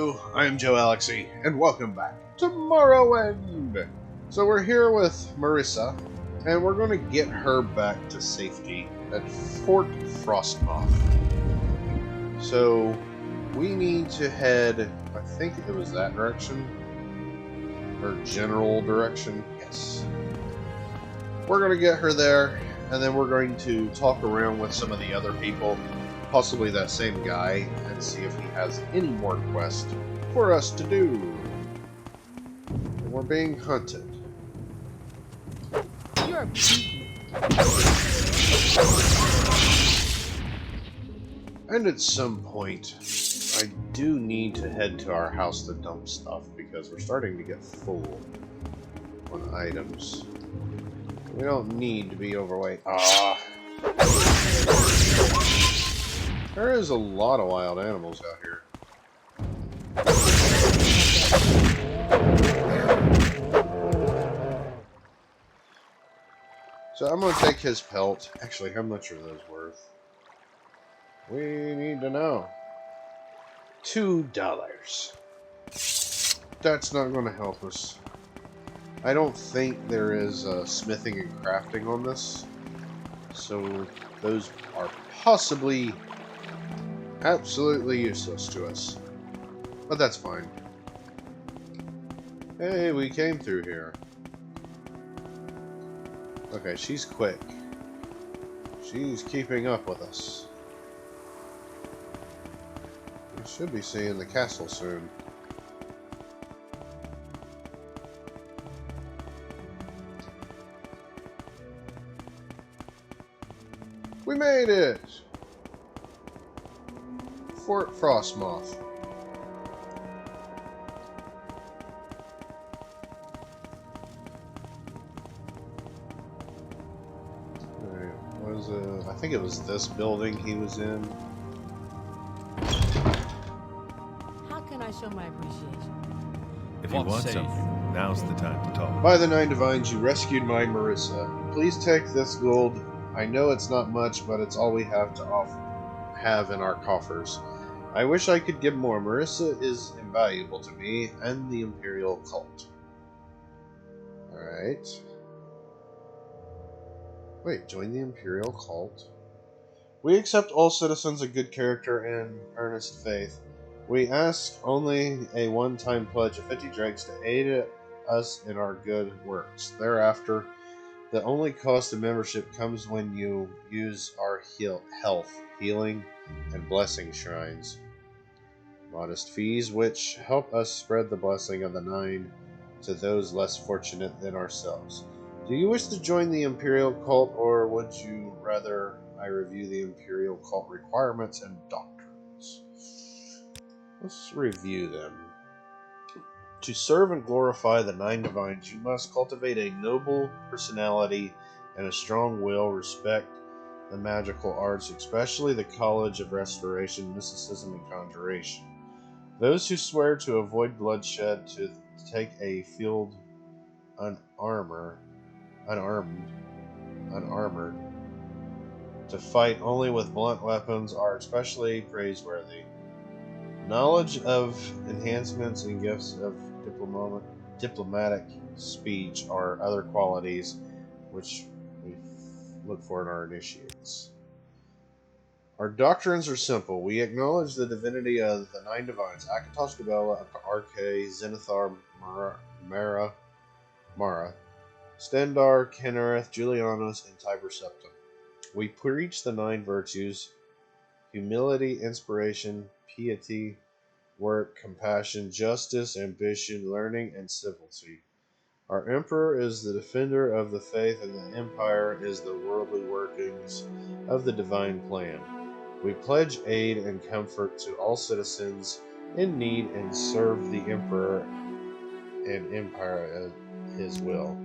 Hello, I am Joalixy, and welcome back to Morrowind! So we're here with Marissa, and we're going to get her back to safety at Fort Frostmoth. So we need to head, I think it was that direction, or general direction, yes. We're going to get her there, and then we're going to talk around with some of the other people, possibly that same guy, and see if he has any more quests for us to do. And we're being hunted. You're beaten. And at some point, I do need to head to our house to dump stuff, because we're starting to get full on items. We don't need to be overweight. There is a lot of wild animals out here. So I'm going to take his pelt. Actually, how much are those worth? We need to know. $2. That's not going to help us. I don't think there is smithing and crafting on this. So those are possibly absolutely useless to us. But that's fine. Hey, we came through here. Okay, she's quick. She's keeping up with us. We should be seeing the castle soon. We made it! Fort Frostmoth. I think it was this building he was in. How can I show my appreciation? If you want something, now's the time to talk. By the Nine Divines, you rescued my Marissa. Please take this gold. I know it's not much, but it's all we have to have in our coffers. I wish I could give more. Marissa is invaluable to me and the Imperial cult. Alright. Wait, join the Imperial cult? We accept all citizens of good character and earnest faith. We ask only a one-time pledge of 50 drakes to aid us in our good works. Thereafter, the only cost of membership comes when you use our health, healing, and blessing shrines. Modest fees which help us spread the blessing of the Nine to those less fortunate than ourselves. Do you wish to join the Imperial cult, or would you rather I review the Imperial cult requirements and doctrines? Let's review them. To serve and glorify the Nine Divines, you must cultivate a noble personality and a strong will, respect the magical arts, especially the College of Restoration, Mysticism, and Conjuration. Those who swear to avoid bloodshed, to take a field unarmored, to fight only with blunt weapons are especially praiseworthy. Knowledge of enhancements and gifts of diplomatic speech are other qualities which we look for in our initiates. Our doctrines are simple. We acknowledge the divinity of the Nine Divines, Akatosh, Gabella, Arche, Zenithar, Mara, Stendar, Kennereth, Julianos, and Tiber Septim. We preach the nine virtues: humility, inspiration, piety, work, compassion, justice, ambition, learning, and civility. Our Emperor is the defender of the faith, and the Empire is the worldly workings of the divine plan. We pledge aid and comfort to all citizens in need and serve the Emperor and Empire at his will.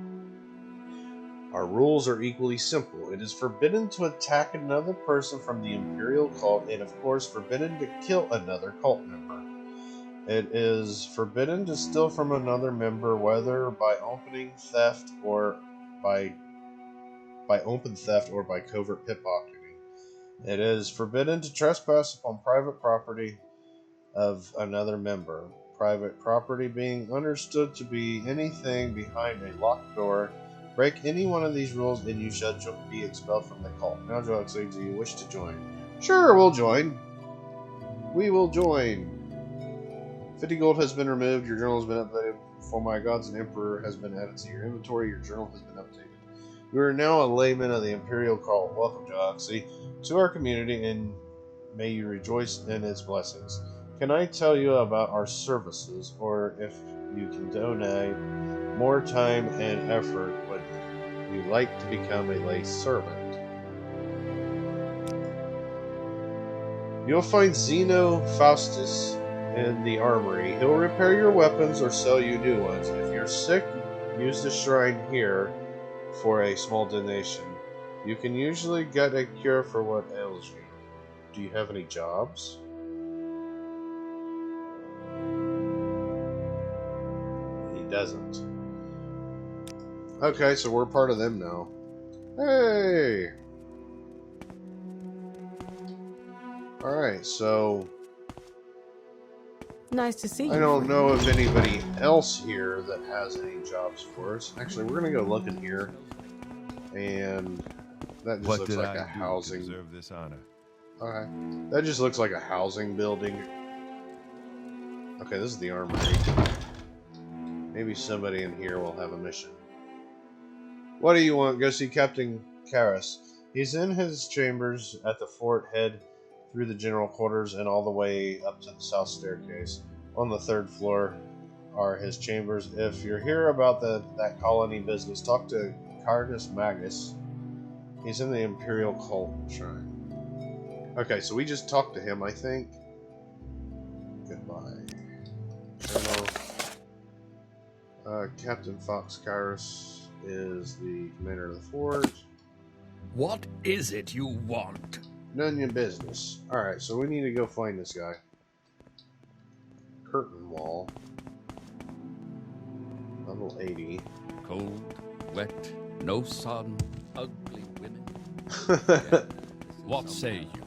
Our rules are equally simple. It is forbidden to attack another person from the Imperial cult, and of course forbidden to kill another cult member. It is forbidden to steal from another member, whether by open theft or by covert pickpocketing. It is forbidden to trespass upon private property. of another member. Private property being understood to be anything behind a locked door. Break any one of these rules and you shall be expelled from the cult. Now, Joalixy, do you wish to join? Sure, we'll join. We will join. 50 gold has been removed. Your journal has been updated. For my gods and emperor has been added to your inventory. Your journal has been updated. You are now a layman of the Imperial cult. Welcome, Joalixy, to our community, and may you rejoice in its blessings. Can I tell you about our services, or if you can donate more time and effort, would you like to become a lay servant? You'll find Zeno Faustus in the armory. He'll repair your weapons or sell you new ones. If you're sick, use the shrine here for a small donation. You can usually get a cure for what ails you. Do you have any jobs? He doesn't. Okay, so we're part of them now. Hey! Alright, so Nice to see you. I don't know of anybody else here that has any jobs for us. Actually, we're gonna go look in here, and that just looks like a housing. Deserve this honor? Okay, that just looks like a housing building. Okay, this is the armory. Maybe somebody in here will have a mission. What do you want? Go see Captain Karras. He's in his chambers at the fort. Head through the general quarters and all the way up to the south staircase. On the 3rd floor are his chambers. If you're here about that colony business, talk to Cardus Magus. He's in the Imperial Cult Shrine. Okay, so we just talked to him, I think. Goodbye. Captain Fox Kyrus is the commander of the fort. What is it you want? None of your business. Alright, so we need to go find this guy. Curtain wall. Level 80. Cold, wet, no sun, ugly women. What say you?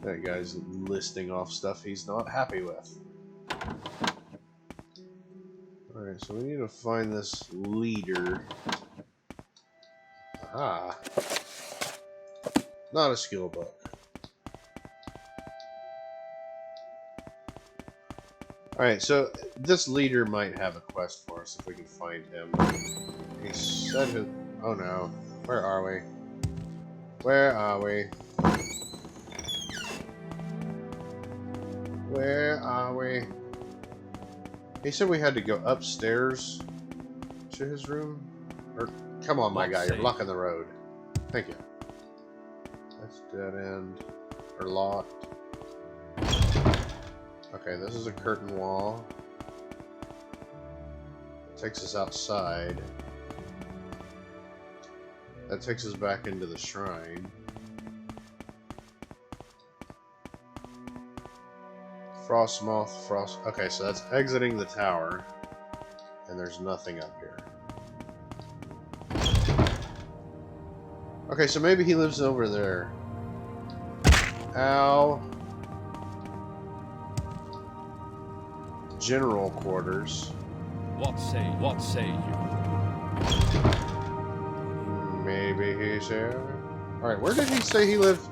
That guy's listing off stuff he's not happy with. Alright, so we need to find this leader. Aha. Not a skill book. Alright, so this leader might have a quest for us if we can find him. He said his... Oh no. Where are we? Where are we? Where are we? He said we had to go upstairs to his room? Or, come on, my guy, you're blocking the road. Thank you. That's dead end. Or locked. Okay, this is a curtain wall. It takes us outside. That takes us back into the shrine. Frost. Okay, so that's exiting the tower. And there's nothing up here. Okay, so maybe he lives over there. Ow. General quarters. What say you? Maybe he's here. Alright, where did he say he lived?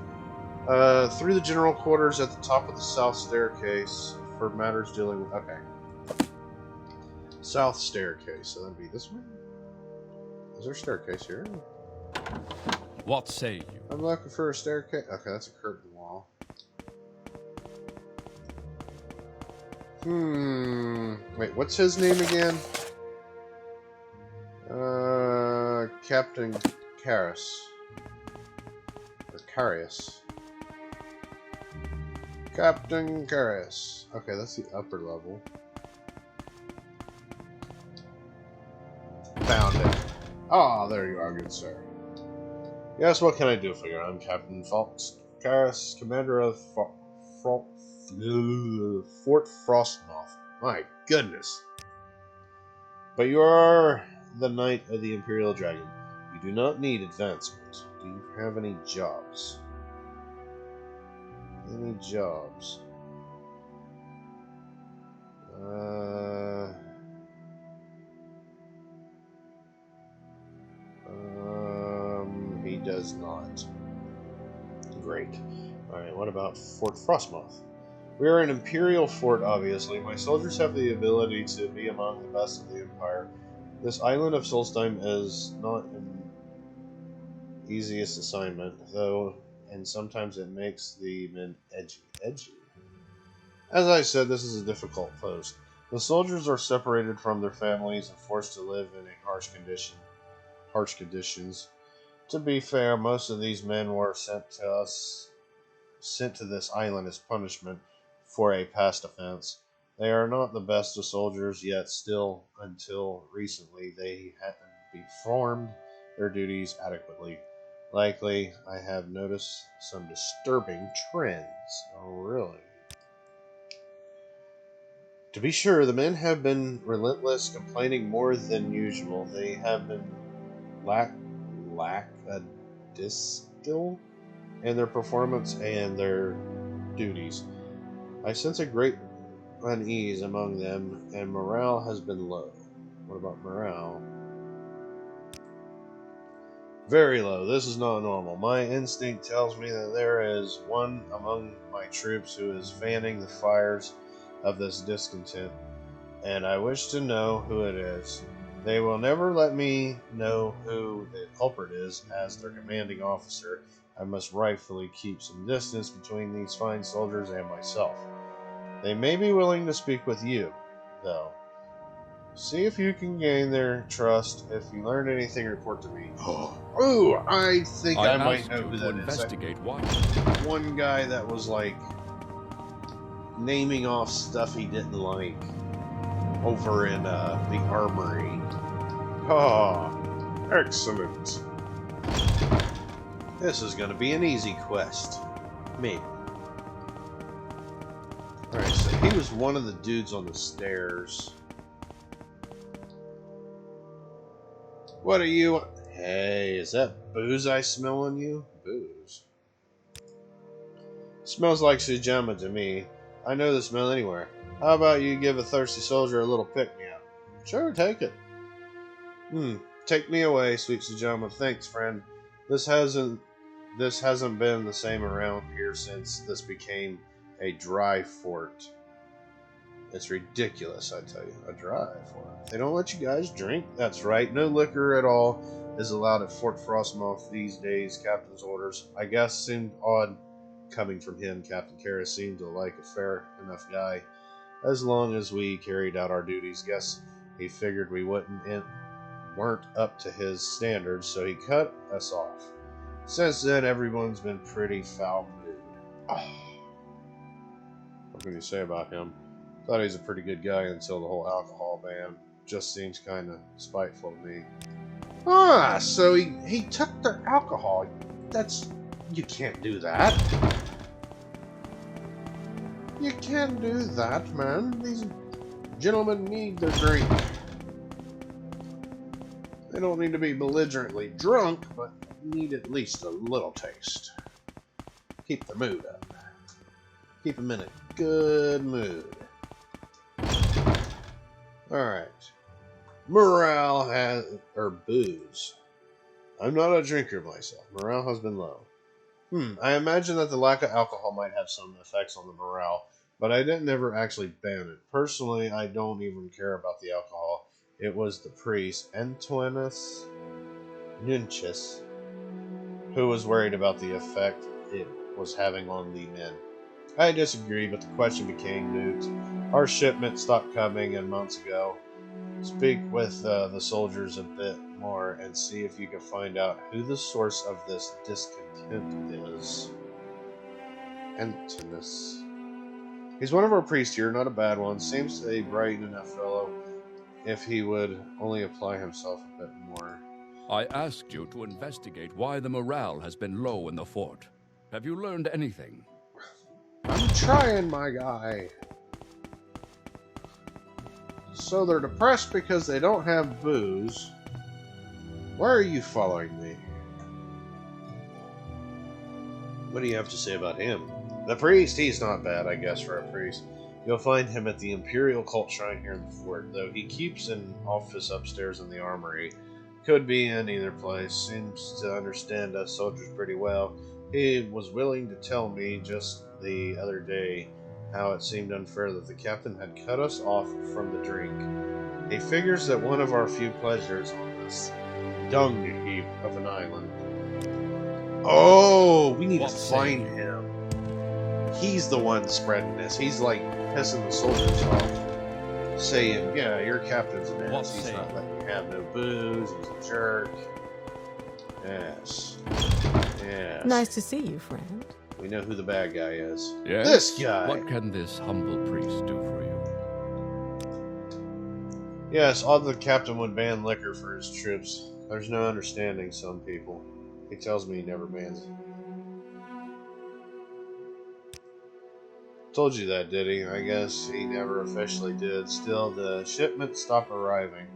Through the general quarters at the top of the south staircase for matters dealing with... Okay. South staircase, so that'd be this one? Is there a staircase here? What say you? I'm looking for a staircase. Okay, that's a curtain wall. Wait, what's his name again? Captain Karras. Or Carius. Captain Karras. Okay, that's the upper level. Found it. Ah, there you are, good sir. Yes, what can I do for you? I'm Captain Fox Karras, commander of Fort Frostmoth. My goodness. But you are the Knight of the Imperial Dragon. You do not need advancement. Do you have any jobs? Any jobs? is not great. Alright, what about Fort Frostmoth? We are an Imperial fort, obviously. My soldiers have the ability to be among the best of the Empire. This island of Solstheim is not an easiest assignment, though, and sometimes it makes the men edgy. As I said, this is a difficult post. The soldiers are separated from their families and forced to live in a harsh conditions. To be fair, most of these men were sent to this island as punishment for a past offense. They are not the best of soldiers, yet still, until recently, they hadn't performed their duties adequately. Likely, I have noticed some disturbing trends. Oh, really? To be sure, the men have been relentless, complaining more than usual. They have been lackadaisical in their performance and their duties. I sense a great unease among them, and morale has been low. What about morale? Very low. This is not normal. My instinct tells me that there is one among my troops who is fanning the fires of this discontent, and I wish to know who it is. They will never let me know who the culprit is. As their commanding officer, I must rightfully keep some distance between these fine soldiers and myself. They may be willing to speak with you, though. See if you can gain their trust. If you learn anything, report to me. Oh, I think I might know who that is. Investigate why. One guy that was like naming off stuff he didn't like over in the armory. Ah, excellent. This is going to be an easy quest. Maybe. Alright, so he was one of the dudes on the stairs. What are you... Hey, is that booze I smell on you? Booze. Smells like Sujamma to me. I know the smell anywhere. How about you give a thirsty soldier a little pick-me-up? Sure, take it. Take me away, sweet Sujamma. Thanks, friend. This hasn't been the same around here since this became a dry fort. It's ridiculous, I tell you. A dry fort. They don't let you guys drink? That's right. No liquor at all is allowed at Fort Frostmoth these days. Captain's orders. I guess seemed odd coming from him. Captain Kara seemed to like a fair enough guy. As long as we carried out our duties, guess he figured we weren't up to his standards, so he cut us off. Since then, everyone's been pretty foul-mouthed. Oh. What can you say about him? Thought he was a pretty good guy until the whole alcohol ban. Just seems kind of spiteful to me. Ah, so he took their alcohol. You can't do that. You can't do that, man. These gentlemen need their drink. They don't need to be belligerently drunk, but need at least a little taste. Keep the mood up. Keep them in a good mood. Alright. Morale or booze. I'm not a drinker myself. Morale has been low. I imagine that the lack of alcohol might have some effects on the morale, but I didn't ever actually ban it. Personally, I don't even care about the alcohol. It was the priest, Antoninus Nuntius, who was worried about the effect it was having on the men. I disagree, but the question became moot. Our shipment stopped coming in months ago. Speak with the soldiers a bit more and see if you can find out who the source of this discontent is. Antinous. He's one of our priests here, not a bad one. Seems a bright enough fellow if he would only apply himself a bit more. I asked you to investigate why the morale has been low in the fort. Have you learned anything? I'm trying, my guy. So they're depressed because they don't have booze. Why are you following me? What do you have to say about him? The priest, he's not bad, I guess, for a priest. You'll find him at the Imperial Cult Shrine here in the fort, though he keeps an office upstairs in the armory. Could be in either place. Seems to understand us soldiers pretty well. He was willing to tell me just the other day how it seemed unfair that the captain had cut us off from the drink. He figures that one of our few pleasures on this dung heap of an island. Oh, we need What to say find you? him. He's the one spreading this. He's like pissing the soldiers off, saying, "Yeah, your captain's an What ass. He's say not you? letting you have no booze. He's a jerk." Yes. Yes. Nice to see you, friend. We know who the bad guy is. Yes? This guy. What can this humble priest do for you? Yes, odd the captain would ban liquor for his troops. There's no understanding some people. He tells me he never bans it. Told you that, did he? I guess he never officially did. Still, the shipments stop arriving.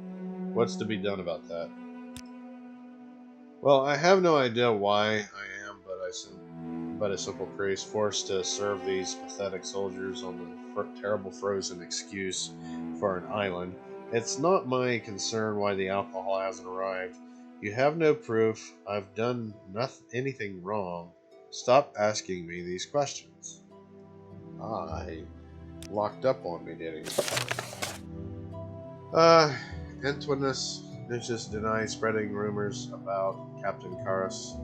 What's to be done about that? Well, I have no idea why I am but a simple priest forced to serve these pathetic soldiers on the terrible frozen excuse for an island. It's not my concern why the alcohol hasn't arrived. You have no proof. I've done anything wrong. Stop asking me these questions. He locked up on me, did he? Antoninus just denies spreading rumors about Captain Karras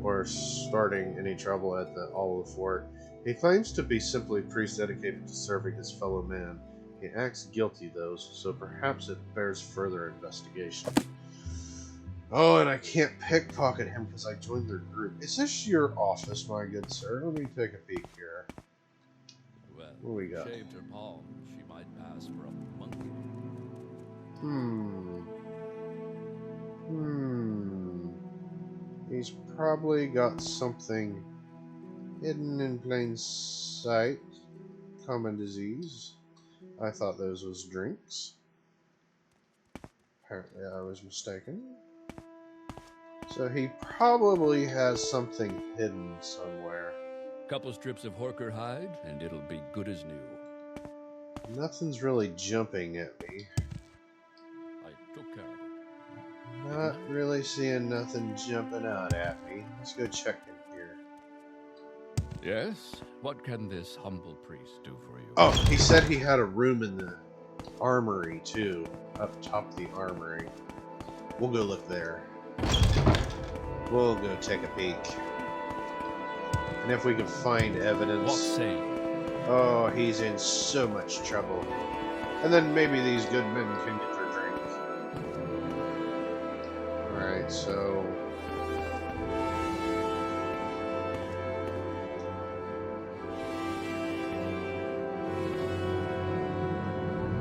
or starting any trouble at the Olive Fort. He claims to be simply a priest dedicated to serving his fellow man. He acts guilty, though, so perhaps it bears further investigation. Oh, and I can't pickpocket him because I joined their group. Is this your office, my good sir? Let me take a peek here. Well, What do we got? shaved her palm. She might pass for a monkey. He's probably got something hidden in plain sight. Common disease. I thought those was drinks. Apparently I was mistaken. So he probably has something hidden somewhere. Couple strips of horker hide, and it'll be good as new. Nothing's really jumping at me. I took care of it. Not really seeing nothing jumping out at me. Let's go check in here. Yes? What can this humble priest do for you? Oh, he said he had a room in the armory too. Up top of the armory. We'll go look there. We'll go take a peek. And if we can find evidence... What say you? Oh, he's in so much trouble. And then maybe these good men can get their drink. Alright, so...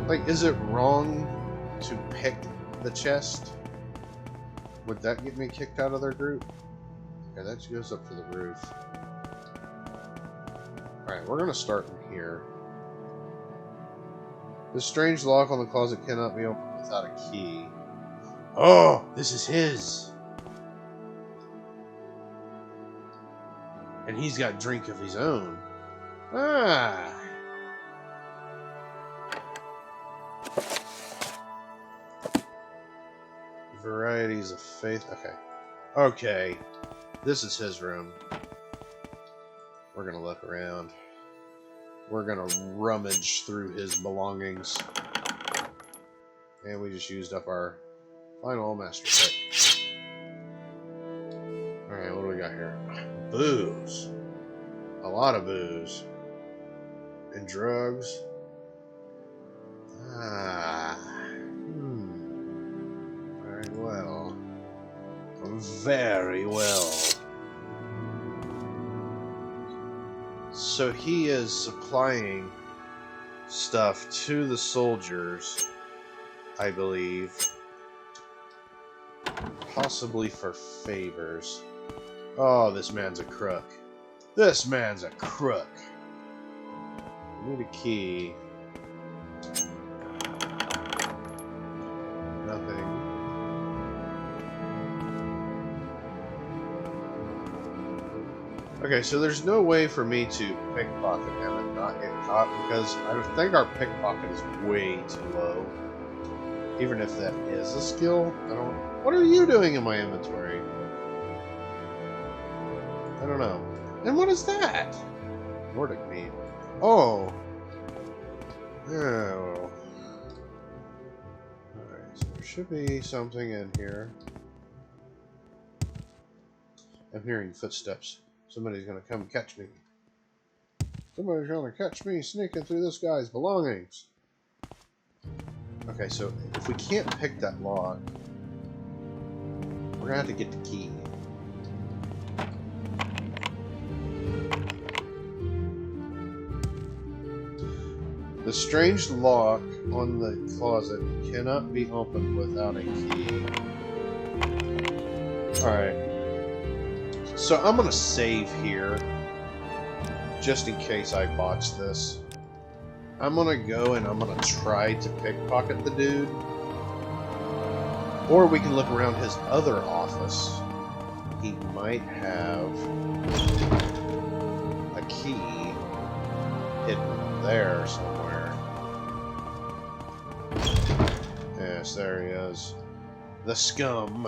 Like, is it wrong to pick the chest? Would that get me kicked out of their group? Okay, that goes up to the roof. Alright, we're going to start in here. The strange lock on the closet cannot be opened without a key. Oh, this is his! And he's got drink of his own. Ah! Varieties of faith. Okay. Okay. This is his room. We're going to look around. We're going to rummage through his belongings. And we just used up our final master set. Alright, what do we got here? Booze. A lot of booze. And drugs. Very well. Very well. So he is supplying stuff to the soldiers, I believe. Possibly for favors. Oh, this man's a crook. This man's a crook. I need a key. Nothing. Okay, so there's no way for me to pickpocket him and not get caught because I think our pickpocket is way too low. Even if that is a skill, I don't... What are you doing in my inventory? I don't know. And what is that? Nordic meat. Oh. Oh. Alright, so there should be something in here. I'm hearing footsteps. Somebody's gonna come catch me. Somebody's gonna catch me sneaking through this guy's belongings. Okay, so if we can't pick that lock, we're gonna have to get the key. The strange lock on the closet cannot be opened without a key. Alright. So I'm gonna save here, just in case I botch this. I'm gonna go and I'm gonna try to pickpocket the dude. Or we can look around his other office. He might have a key hidden there somewhere. Yes, there he is. The scum.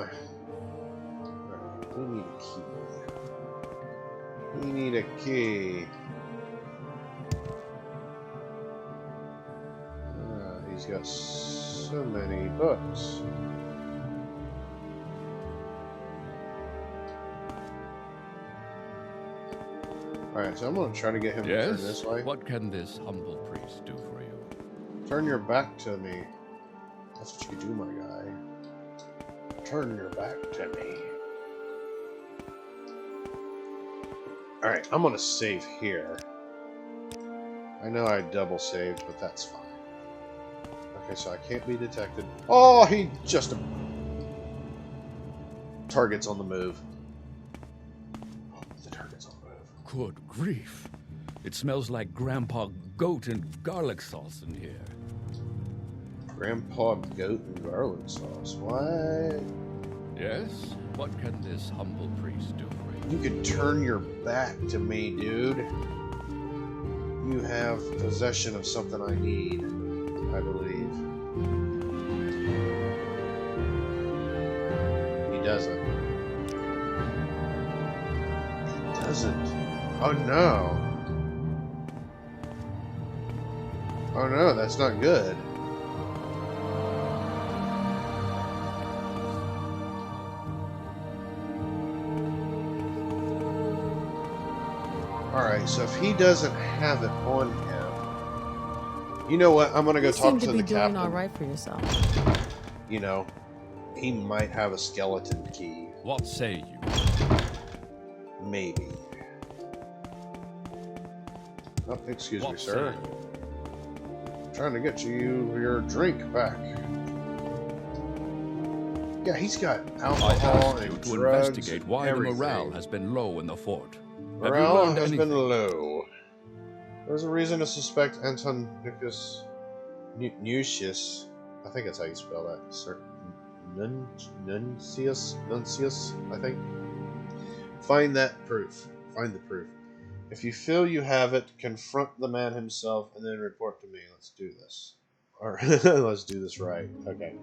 We need a key. We need a key. He's got so many books. Alright, so I'm going to try to get him to turn this way. What can this humble priest do for you? Turn your back to me. That's what you do, my guy. Turn your back to me. Alright, I'm going to save here. I know I double saved, but that's fine. Okay, so I can't be detected. Oh, he just... Target's on the move. Oh, the target's on the move. Good grief. It smells like Grandpa Goat and garlic sauce in here. Grandpa Goat and garlic sauce. What? Yes? What can this humble priest do for you? You can turn your back to me, dude. You have possession of something I need, I believe. He doesn't. He doesn't. Oh no. Oh no, that's not good. Alright, so if he doesn't have it on him... You know what? I'm gonna go talk to the captain. You seem to be doing all right for yourself. You know, he might have a skeleton key. What say you? Maybe. Oh, excuse me, What sir. say you? Trying to get you your drink back. Yeah, he's got I alcohol asked you and to drugs investigate and why everything. the morale has been low in the fort. Have you Morale learned has been anything? low. There's a reason to suspect Anton Nuncius. I think that's how you spell that. Sir. Nuncius, I think. Find that proof. Find the proof. If you feel you have it, confront the man himself and then report to me. Let's do this. Or let's do this right. Okay.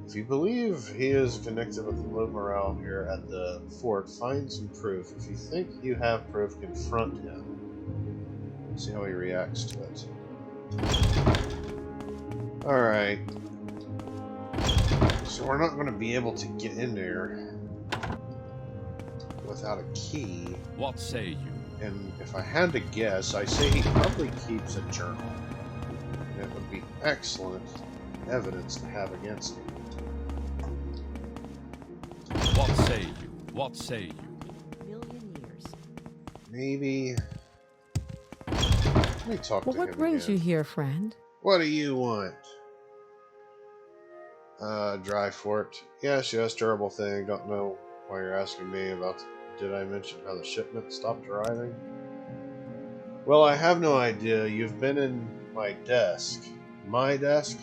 If you believe he is connected with the low morale here at the fort, find some proof. If you think you have proof, confront him. See how he reacts to it. Alright. So we're not going to be able to get in there without a key. What say you? And if I had to guess, I say he probably keeps a journal. And it would be excellent evidence to have against him. What say you? What say you? Million years. Maybe... Let me talk to him Well, what brings again. you here, friend? What do you want? Dry fort. Yes, terrible thing. Don't know why you're asking me about... Did I mention how the shipment stopped arriving? Well, I have no idea. You've been in my desk. My desk?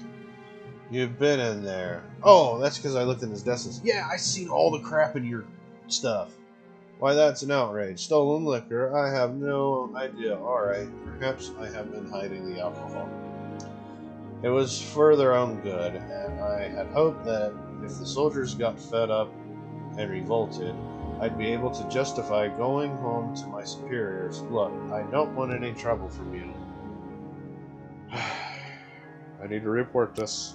You've been in there. Oh, that's because I looked in his desk. Yeah, I seen all the crap in your stuff. Why, that's an outrage. Stolen liquor? I have no idea. Alright, perhaps I have been hiding the alcohol. It was for their own good, and I had hoped that if the soldiers got fed up and revolted, I'd be able to justify going home to my superiors. Look, I don't want any trouble from you. I need to report this.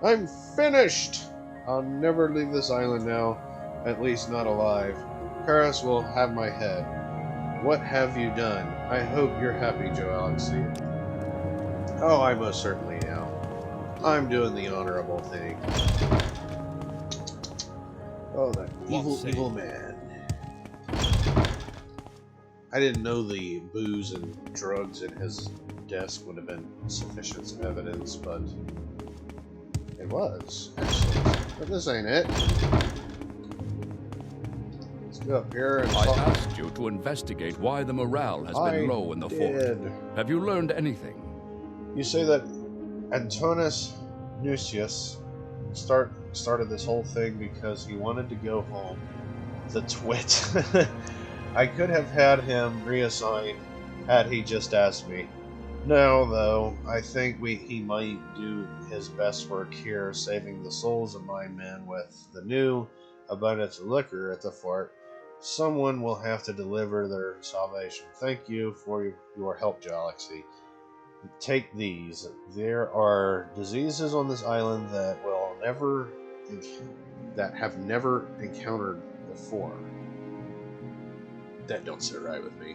I'm finished! I'll never leave this island now, at least not alive. Karas will have my head. What have you done? I hope you're happy, Joalixy. Oh, I most certainly am. I'm doing the honorable thing. Oh, that evil man. I didn't know the booze and drugs in his desk would have been sufficient evidence, but it was. Excellent. But this ain't it. Let's go up here and I asked you to investigate why the morale has been low in the fort. Have you learned anything? You say that Antonis Nucius started this whole thing because he wanted to go home. The twit. I could have had him reassigned had he just asked me. No, though, I think he might do his best work here, saving the souls of my men with the new abundance of liquor at the fort. Someone will have to deliver their salvation. Thank you for your help, Joalixy. Take these. There are diseases on this island that have never encountered before. That don't sit right with me.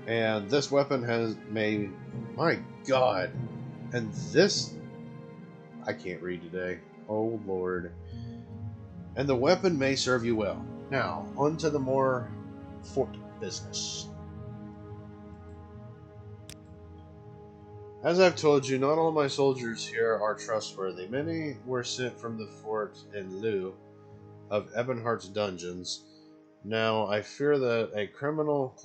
And this weapon has made... My God. And this... I can't read today. Oh, Lord. And the weapon may serve you well. Now, on to the more fort business. As I've told you, not all my soldiers here are trustworthy. Many were sent from the fort in lieu of Ebonheart's dungeons. Now, I fear that a criminal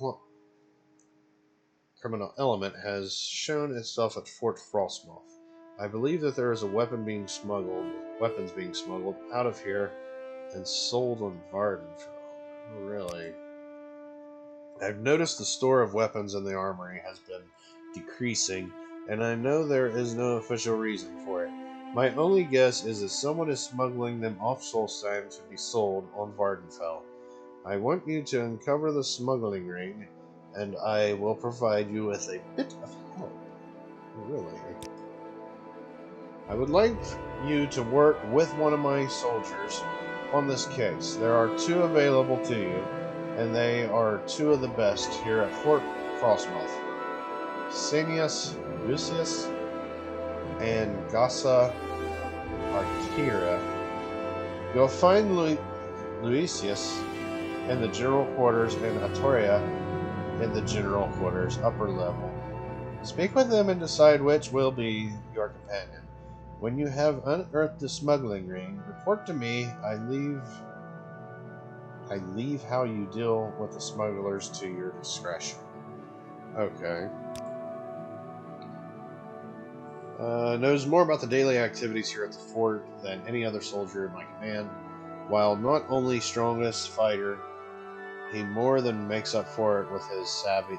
element has shown itself at Fort Frostmoth. I believe that there is weapons being smuggled out of here and sold on Vardenfell. Oh, really? I've noticed the store of weapons in the armory has been decreasing, and I know there is no official reason for it. My only guess is that someone is smuggling them off Solstheim to be sold on Vardenfell. I want you to uncover the smuggling ring, and I will provide you with a bit of help. Really? I would like you to work with one of my soldiers on this case. There are 2 available to you, and they are 2 of the best here at Fort Frostmoth. Senius Lucius and Gassa Artira. You'll find Lucius in the general quarters and Artoria in the general quarters, upper level. Speak with them and decide which will be your companion. When you have unearthed the smuggling ring, report to me. I leave how you deal with the smugglers to your discretion. Okay. Knows more about the daily activities here at the fort than any other soldier in my command. While not only strongest fighter, he more than makes up for it with his savvy.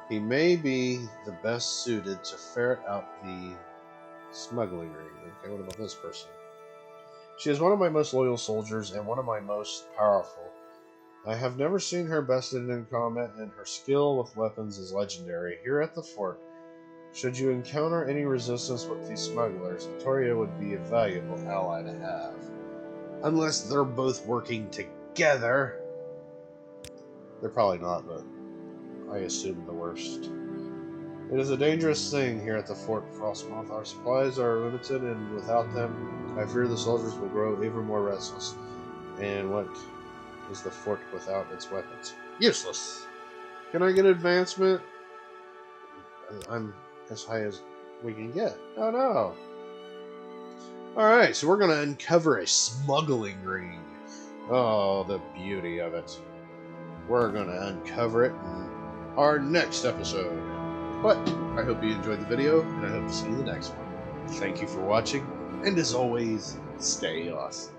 He may be the best suited to ferret out the smuggling ring. Okay, what about this person? She is one of my most loyal soldiers and one of my most powerful. I have never seen her bested in combat, and her skill with weapons is legendary. Here at the fort, should you encounter any resistance with these smugglers, Victoria would be a valuable ally to have. Unless they're both working together. They're probably not, but I assume the worst. It is a dangerous thing here at the Fort Frostmoth. Our supplies are limited, and without them, I fear the soldiers will grow even more restless. And what is the fort without its weapons? Useless! Can I get advancement? I'm as high as we can get. Oh no! Alright, so we're going to uncover a smuggling ring. Oh, the beauty of it. We're going to uncover it in our next episode. But I hope you enjoyed the video, and I hope to see you in the next one. Thank you for watching, and as always, stay awesome.